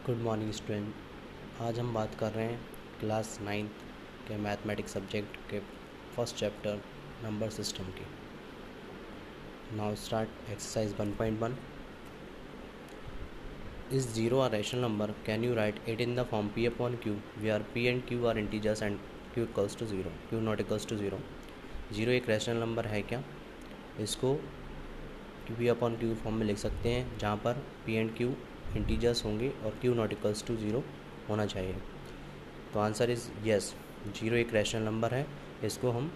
Good morning student. आज हम बात कर रहे हैं क्लास 9th के मैथमेटिक्स सब्जेक्ट के फर्स्ट चैप्टर नंबर सिस्टम की। Now start exercise 1.1। Is zero are rational number can you write it in the form p upon q where p and q are integers and q equals to zero, q not equals to zero. Zero एक rational number है क्या? इसको p upon q form में लिख सकते हैं, जहाँ पर p एंड q इंटीजर्स होंगे और q not equals to zero होना चाहिए। तो आंसर इज़ यस, जीरो एक रैशनल नंबर है। इसको हम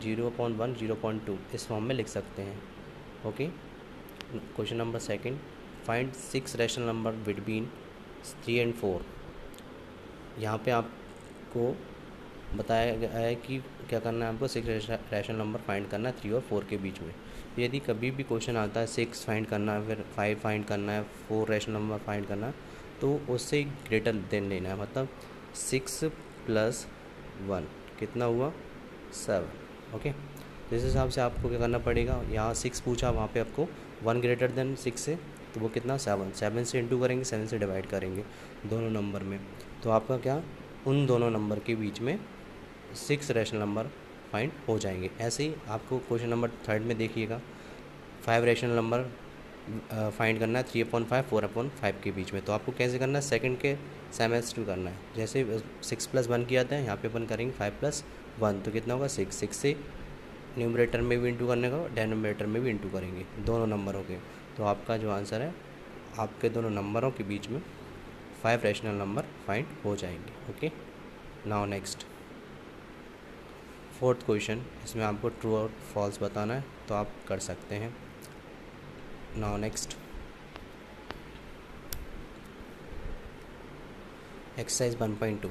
0.1, 0.2 इस फॉर्म में लिख सकते हैं। Okay. Question number second, find 6 rational number between 3 and 4। यहाँ पे आपको बताया गया है कि क्या करना है, आपको 6 रैशनल नंबर फाइंड करना है 3 और 4 के बीच में। यदि कभी भी क्वेश्चन आता है 6 फाइंड करना है, फिर 5 फाइंड करना है, 4 रैशनल नंबर फाइंड करना है, तो उससे ग्रेटर देन लेना है। मतलब 6 + 1 कितना हुआ? 7। ओके। तो इस हिसाब से आपको क्या करना पड़ेगा, यहाँ 6 पूछा, वहाँ पे आपको 1 ग्रेटर देन 6 से, तो वो कितना? 7 से इंटू करेंगे, 7 से डिवाइड करेंगे दोनों नंबर में। तो आपका क्या, उन दोनों नंबर के बीच में 6 रैशनल नंबर फाइंड हो जाएंगे। ऐसे ही आपको क्वेश्चन नंबर थर्ड में देखिएगा, 5 रैशनल नंबर फाइंड करना है 3/5, 4/5 के बीच में। तो आपको कैसे करना है, सेकंड के सेमेस्टर करना है। जैसे 6 + 1 किया था, यहाँ पे अपन करेंगे 5 + 1, तो कितना होगा? 6। 6 से न्यूमरेटर में भी इंटू करने का, डेनोमिनेटर में भी इंटू करेंगे दोनों नंबरों के। तो आपका जो आंसर है, आपके दोनों नंबरों के बीच में 5 रैशनल नंबर फाइंड हो जाएंगे। Okay. Now next fourth question, इसमें आपको ट्रू और फॉल्स बताना है, तो आप कर सकते हैं। Now next exercise 1.2।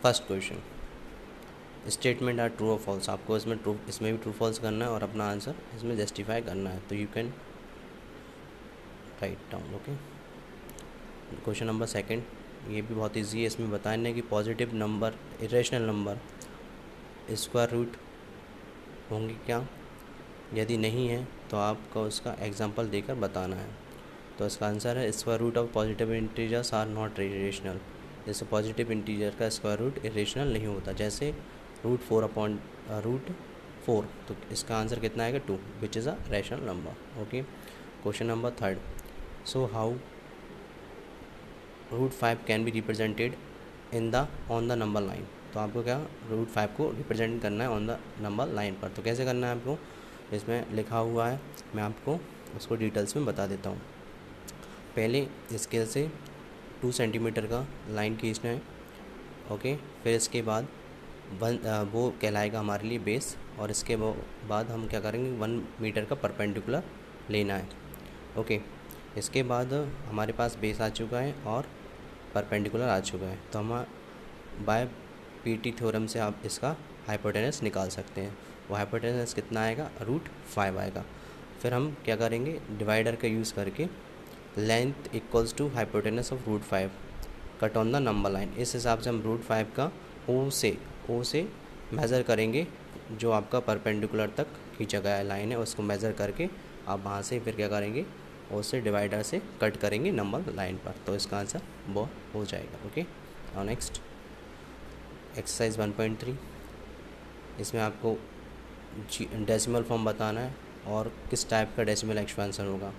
First question, statement are true और फॉल्स। आपको इसमें भी ट्रू फॉल्स करना है और अपना आंसर इसमें जस्टिफाई करना है। तो you can write down. Okay. Question number second, ये भी बहुत इजी है। इसमें बताना है कि positive number, irrational number square root होंगे क्या? यदि नहीं है तो आपको उसका एग्जांपल देकर बताना है। तो इसका आंसर है square root of positive integers are not irrational. जैसे पॉजिटिव इंटीजर का स्क्वायर रूट इरेशनल नहीं होता, जैसे √4, तो इसका आंसर कितना आएगा? 2, which is a rational number. Okay. Question number third, so how √5 can be represented on the number line. तो आपको क्या, √5 को रिप्रेजेंट करना है ऑन द नंबर लाइन पर। तो कैसे करना है आपको, इसमें लिखा हुआ है, मैं आपको उसको डिटेल्स में बता देता हूँ। पहले स्केल से 2 सेंटीमीटर का लाइन खींचना है। ओके। फिर इसके बाद वो कहलाएगा हमारे लिए बेस, और इसके बाद हम क्या करेंगे, 1 मीटर का परपेंडिकुलर लेना है। ओके। इसके बाद हमारे पास बेस आ चुका है और परपेंडिकुलर आ चुका है, तो हम बाय पीटी थ्योरम से आप इसका हाइपोटेनस निकाल सकते हैं। वो हाइपोटेनस कितना आएगा? √5 आएगा। फिर हम क्या करेंगे, डिवाइडर का यूज़ करके length equals to hypotenuse of √5 cut on the number line. इस हिसाब से हम √5 का ओ से मेज़र करेंगे, जो आपका परपेंडिकुलर तक खींचा गया लाइन है, उसको मेज़र करके आप वहाँ से फिर क्या करेंगे, उससे डिवाइडर से कट करेंगे नंबर लाइन पर। तो इसका आंसर वो हो जाएगा। ओके। और नेक्स्ट एक्सरसाइज 1.3, इसमें आपको डेसिमल फॉर्म बताना है और किस टाइप का डेसिमल एक्सपेंशन होगा।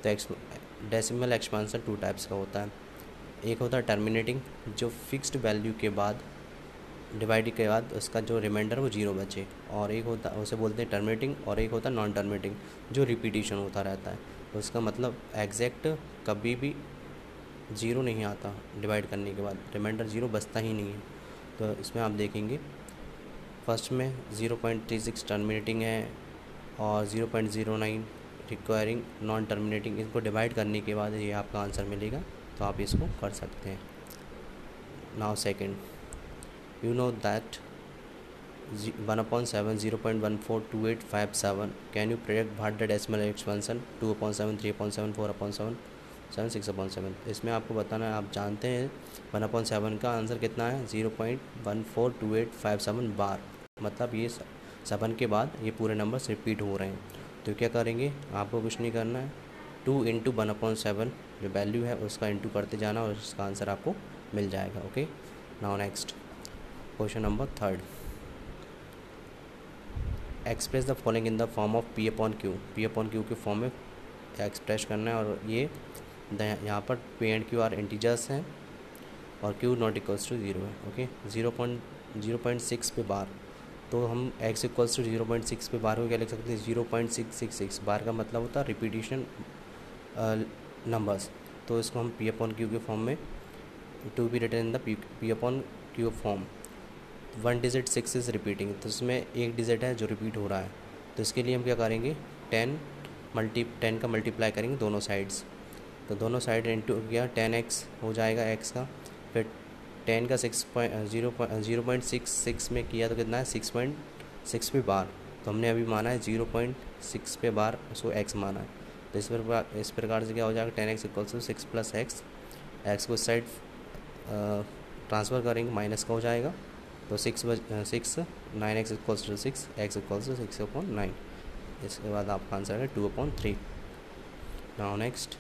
तो डेसिमल एक्सपेंशन 2 टाइप्स का होता है। एक होता है टर्मिनेटिंग, जो फिक्स्ड वैल्यू के बाद, डिवाइड के बाद उसका जो रिमाइंडर वो 0 बचे, और एक होता है, उसे बोलते हैं टर्मिनेटिंग, और एक होता है नॉन टर्मिनेटिंग, जो रिपीटिशन होता रहता है। तो उसका मतलब एग्जैक्ट कभी भी 0 नहीं आता, डिवाइड करने के बाद रिमाइंडर 0 बचता ही नहीं है। तो इसमें आप देखेंगे फर्स्ट में 0.36 टर्मिनेटिंग है और 0.09 रिक्वायरिंग नॉन टर्मिनेटिंग। इसको डिवाइड करने के बाद ये आपका आंसर मिलेगा, तो आप इसको कर सकते हैं। Now second, you know that 1/7 0.142857, can you predict what the decimal expansion 2/7, 3/7, 4/7, 7, 6/7। इसमें आपको बताना है, आप जानते हैं 1/7 का आंसर कितना है? 0.142857 बार। मतलब ये 7 के बाद ये पूरे नंबर्स रिपीट हो रहे हैं। तो क्या करेंगे, आपको कुछ नहीं करना है, 2 इंटू 1/7 जो वैल्यू है उसका इंटू करते जाना और उसका आंसर आपको मिल जाएगा। Okay, now next question number 3, express the following in the form of P upon Q. P upon Q के फॉर्म में एक्सप्रेस करना है, और ये यहाँ पर P and Q are integers हैं और Q नॉट इक्वल्स टू 0 है। ओके, 0.6 पे बार, तो हम x इक्वल्स टू 0.6 पे बार को क्या लिख सकते हैं, 0.666। बार का मतलब होता है रिपीटिशन नंबर्स, तो इसको हम P अपॉन क्यू के फॉर्म में to be written in the P upon Q form. 1 digit 6 is repeating, तो इसमें एक डिजिट है जो रिपीट हो रहा है, तो इसके लिए हम क्या करेंगे, 10 का मल्टीप्लाई करेंगे दोनों साइड्स, तो दोनों साइड इंटू किया 10x हो जाएगा x का, फिर 10 का 0.66 में किया तो कितना है 6.6 पे बार, तो हमने अभी माना है 0.6 पे बार उसको x माना है, तो इस प्रकार से क्या हो जाएगा 10x equals to 6 plus x को इस साइड ट्रांसफ़र करेंगे माइनस का हो जाएगा, तो 9x equals to 6, x equals to 6/9। इसके बाद आपका आंसर है 2/3। नाउ नेक्स्ट,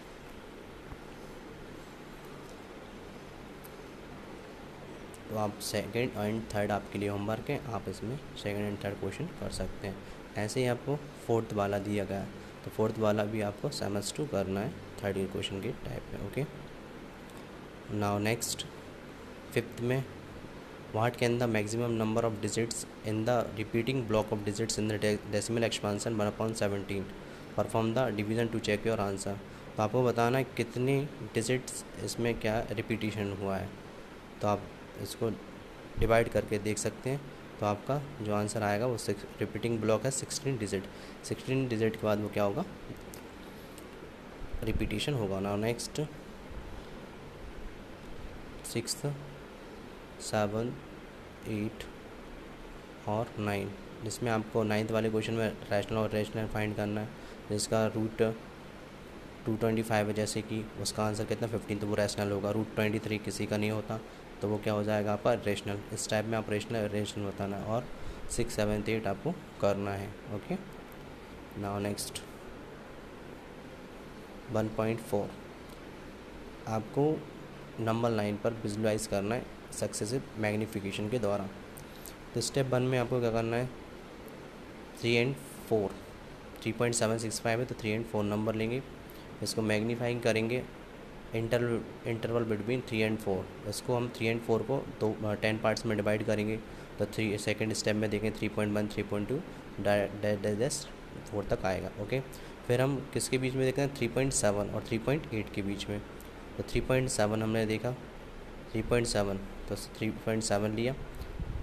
तो आप सेकंड एंड थर्ड आपके लिए होमवर्क है, आप इसमें सेकंड एंड थर्ड क्वेश्चन कर सकते हैं। ऐसे ही आपको फोर्थ वाला दिया गया है, तो फोर्थ वाला भी आपको समझ टू करना है थर्ड ईयर क्वेश्चन के टाइप में। ओके, नाउ नेक्स्ट फिफ्थ में, what can the maximum number of digits in the repeating block of digits in the decimal expansion 1/17, perform the division to check your answer. तो आपको बताना है कितने digits इसमें क्या रिपीटिशन हुआ है, तो आप इसको डिवाइड करके देख सकते हैं, तो आपका जो आंसर आएगा वो रिपीटिंग ब्लॉक है 16 डिजिट। 16 डिजिट के बाद वो क्या होगा, रिपीटिशन होगा। नाउ नेक्स्ट 6, 7, 8 और 9, जिसमें आपको 9th वाले क्वेश्चन में रैशनल और रेशनल फाइंड करना है, जिसका रूट 225 है, जैसे कि उसका आंसर कितना 15, तो वो रैशनल होगा। रूट 23 किसी का नहीं होता, तो वो क्या हो जाएगा आपका रेशनल। इस टाइप में आप रेशनल बताना है, और 6, 7, 8 आपको करना है। ओके, नाउ नेक्स्ट 1.4, आपको नंबर लाइन पर विजुलाइज करना है सक्सेसिव मैग्नीफिकेशन के द्वारा। तो स्टेप 1 में आपको क्या करना है, 3 and 4, 3.765 है तो 3 and 4 नंबर लेंगे, इसको मैग्नीफाइंग करेंगे इंटरवल बिटवीन 3 and 4। इसको हम 3 and 4 को 10 पार्ट्स में डिवाइड करेंगे, तो सेकेंड स्टेप में देखें 3.1, 3.2 डैश 4 तक आएगा। ओके, फिर हम किसके बीच में देखें 3.7 और 3.8 के बीच में, तो 3.7 हमने देखा 3.7, तो 3.7 लिया।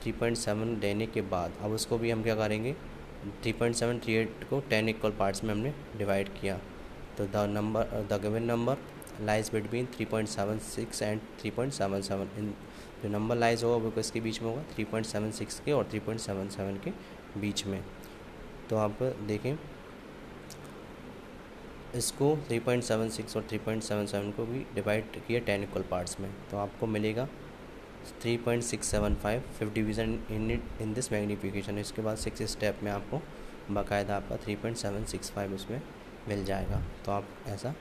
3.7 लेने के बाद अब उसको भी हम क्या करेंगे, 3.7, 3.8 को 10 इक्वल पार्ट्स में हमने डिवाइड किया, तो the given number lies between 3.76 and 3.77। इन जो नंबर लाइज होगा वो किसके बीच में होगा, 3.76 के और 3.77 के बीच में। तो आप देखें इसको 3.76 और 3.77 को भी डिवाइड किया 10 इक्वल पार्ट्स में, तो आपको मिलेगा 3.675 fifth division in this magnification. इसके बाद 6 स्टेप में आपको बाकायदा आपका 3.765 उसमें मिल जाएगा। तो आप ऐसा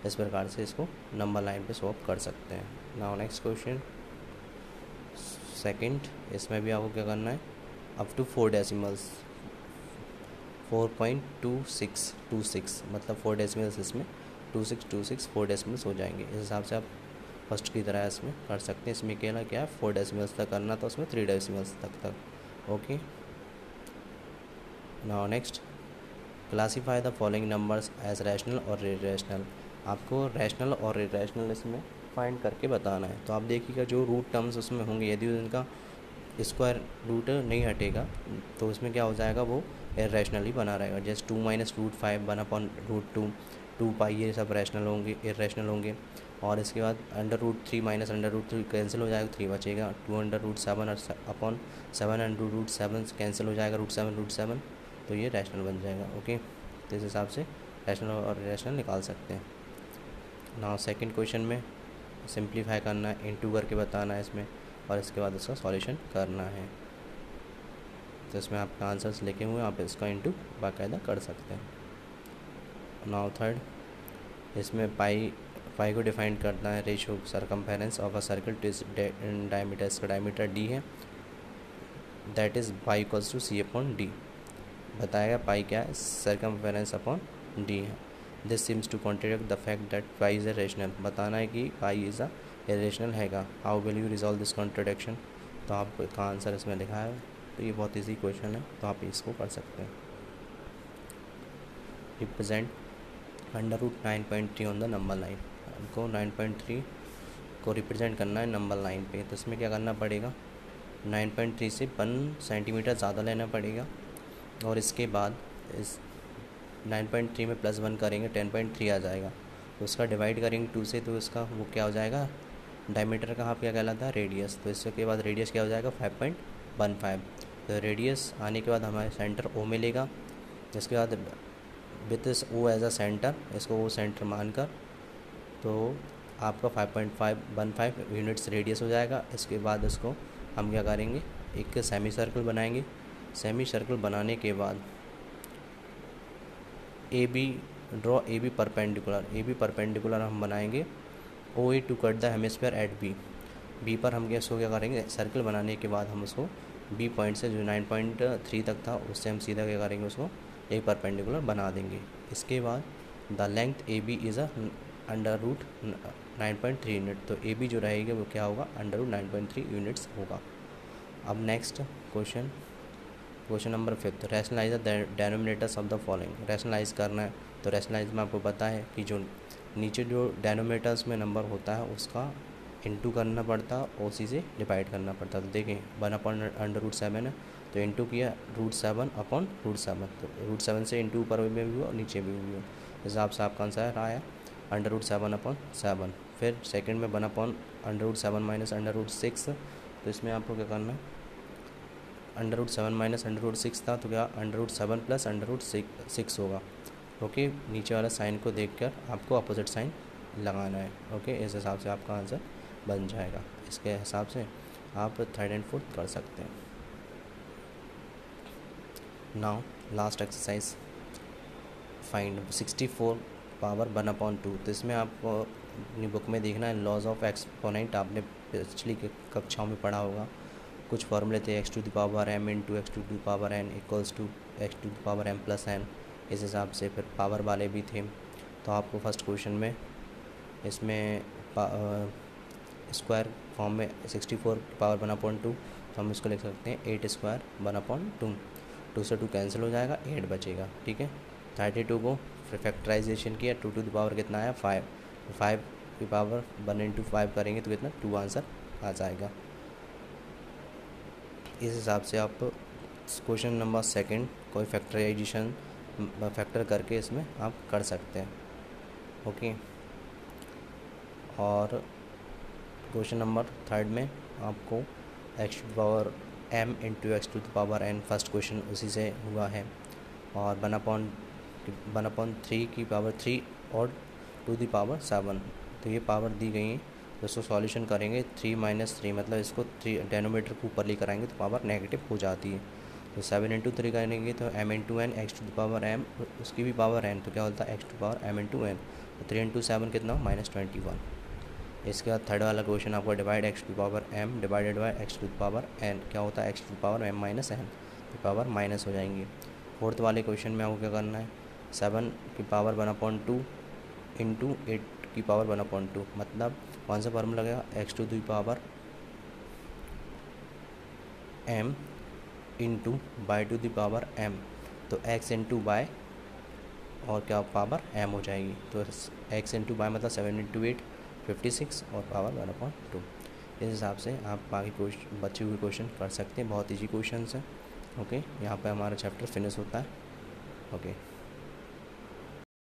इस प्रकार से इसको नंबर लाइन पे सॉल्व कर सकते हैं। नाउ नेक्स्ट क्वेश्चन सेकंड, इसमें भी आपको क्या करना है, अप टू 4 डेसिमल्स 4.2626, मतलब 4 डेसिमल्स इसमें 2626 4 डेसिमल्स हो जाएंगे। इस हिसाब से आप फर्स्ट की तरह इसमें कर सकते हैं। इसमें क्या है 4 डेसिमल्स तक करना, तो उसमें 3 डेसिमल्स तक। Okay, now next classify the following numbers as rational और इरेशनल। आपको रैशनल और इरेशनल इसमें फाइंड करके बताना है। तो आप देखिएगा जो रूट टर्म्स उसमें होंगे, यदि उनका स्क्वायर रूट नहीं हटेगा तो उसमें क्या हो जाएगा, वो इरेशनल ही बना रहेगा। जैसे 2 माइनस रूट 5 1/√2, 2 पाई, ये सब रैशनल होंगे, इरेशनल होंगे। और इसके बाद √3 माइनस √3 कैंसिल हो जाएगा, 3 बचेगा। 2√7 अपॉन 7√7 कैंसिल हो जाएगा, √7, तो ये रैशनल बन जाएगा। ओके, तो इस हिसाब से रैशनल और इरेशनल निकाल सकते हैं। नाउ सेकंड क्वेश्चन में सिंप्लीफाई करना है, इनटू करके बताना है इसमें, और इसके बाद इसका सॉल्यूशन करना है। तो इसमें आपका आंसर्स लिखे हुए हैं, आप इसका इनटू बाकायदा कर सकते हैं। नाउ थर्ड, इसमें पाई को डिफाइन करना है ratio circumference of a circle to its diameter, इसका डायमीटर डी है, that is pi equals to C upon D. बताएगा पाई क्या है, सरकमफेरेंस अपॉन डी है। This seems to contradict the fact that pi is irrational. बताना है कि pi is a irrational हैगा। How will you resolve this contradiction? तो आपका आंसर इसमें लिखा है, तो ये बहुत ईजी क्वेश्चन है, तो आप इसको कर सकते हैं। Represent under root 9.3 on the number line. हमको 9.3 को रिप्रेजेंट करना है नंबर लाइन पे, तो इसमें क्या करना पड़ेगा, 9.3 से 1 सेंटीमीटर ज़्यादा लेना पड़ेगा, और इसके बाद इस 9.3 में +1 करेंगे 10.3 आ जाएगा, तो उसका डिवाइड करेंगे 2 से, तो इसका वो क्या हो जाएगा, डायमीटर का हाफ क्या कहलाता है, रेडियस। तो इसके बाद रेडियस क्या हो जाएगा 5.15। तो रेडियस आने के बाद हमारे सेंटर ओ मिलेगा। इसके बाद विथ इस ओ एज अ सेंटर, इसको ओ सेंटर मानकर, तो आपका 5.515 यूनिट्स रेडियस हो जाएगा। इसके बाद इसको हम क्या करेंगे, एक सेमी सर्कल बनाएंगे। सेमी सर्कल बनाने के बाद A B draw A B perpendicular हम बनाएंगे O A to cut the hemisphere at B पर हम इसको क्या करेंगे, सर्कल बनाने के बाद हम उसको बी पॉइंट से जो 9.3 तक था उससे हम सीधा क्या करेंगे, उसको एक परपेंडिकुलर बना देंगे। इसके बाद the length A B is a under root 9.3 unit, तो ए बी जो रहेगी वो क्या होगा, अंडर रूट 9.3 यूनिट्स होगा। अब next question number 5, rationalize the denominators of the following. Rationalize करना है, तो रैशनलाइज में आपको पता है कि जो नीचे जो डेनोमिनेटर्स में नंबर होता है उसका इंटू करना पड़ता है, उसी से डिवाइड करना पड़ता है। तो देखें 1/√7 है, तो इंटू किया √7/√7, तो √7 से इंटू ऊपर में भी हुआ और नीचे भी हुआ, इस हिसाब से आपका आंसर आया √7/7। फिर सेकंड में 1/√7 - √6, तो इसमें आपको क्या करना है, √7 - √6 था, तो क्या √7 + √6 होगा। ओके, नीचे वाला साइन को देखकर आपको अपोजिट साइन लगाना है। ओके, इस हिसाब से आपका आंसर बन जाएगा। इसके हिसाब से आप 3rd and 4th कर सकते हैं। Now last exercise, find 64 power 1/2। तो इसमें आपको अपनी बुक में देखना है लॉज ऑफ एक्सपोनेंट, आपने पिछली कक्षाओं में पढ़ा होगा। कुछ फॉर्मूले थे, x⁴ m × x⁴n = x⁴m + n, इस हिसाब से फिर पावर वाले भी थे। तो आपको फर्स्ट क्वेश्चन में इसमें स्क्वायर फॉर्म में 64 पावर 1/2, तो हम इसको लिख सकते हैं 8² 1/2। 2 से 2 कैंसिल हो जाएगा, 8 बचेगा। ठीक है, 32 को फिर फैक्टराइजेशन किया, 2 टू द पावर कितना आया 5, 5 की पावर 1 × 5 करेंगे तो कितना 2 आंसर आ जाएगा। इस हिसाब से आप क्वेश्चन नंबर 2 कोई फैक्टराइजेशन फैक्टर करके इसमें आप कर सकते हैं। ओके, और क्वेश्चन नंबर 3 में आपको x⁴m × x⁴n फर्स्ट क्वेश्चन उसी से हुआ है, और 1/3 की पावर 3 और 2 दी पावर 7, तो ये पावर दी गई है। तो इसको सॉल्यूशन करेंगे 3 - 3, मतलब इसको 3 डेनोमीटर को ऊपर लेकर आएंगे तो पावर नेगेटिव हो जाती है। तो 7 × 3 करेंगे तो m × n x⁴m, उसकी भी पावर n, तो क्या होता है x⁴m × n, तो 3 × 7 कितना -21। इसके बाद थर्ड वाला क्वेश्चन आपको divide x⁴m divided by x⁴n, क्या होता है x⁴m - n, तो पावर माइनस हो जाएंगी। फोर्थ वाले क्वेश्चन में आपको क्या करना है, 7 की पावर 1/2 × 8 की पावर 1/2, मतलब कौन सा फॉर्मूला लगेगा, x⁴m × m, तो x × y और क्या पावर m हो जाएगी, तो x × y मतलब 7 × 8 56 और पावर 1/2। इस हिसाब से आप बाकी क्वेश्चन बचे हुए क्वेश्चन कर सकते हैं, बहुत ईजी क्वेश्चन है। ओके, यहाँ पे हमारा चैप्टर फिनिश होता है। ओके।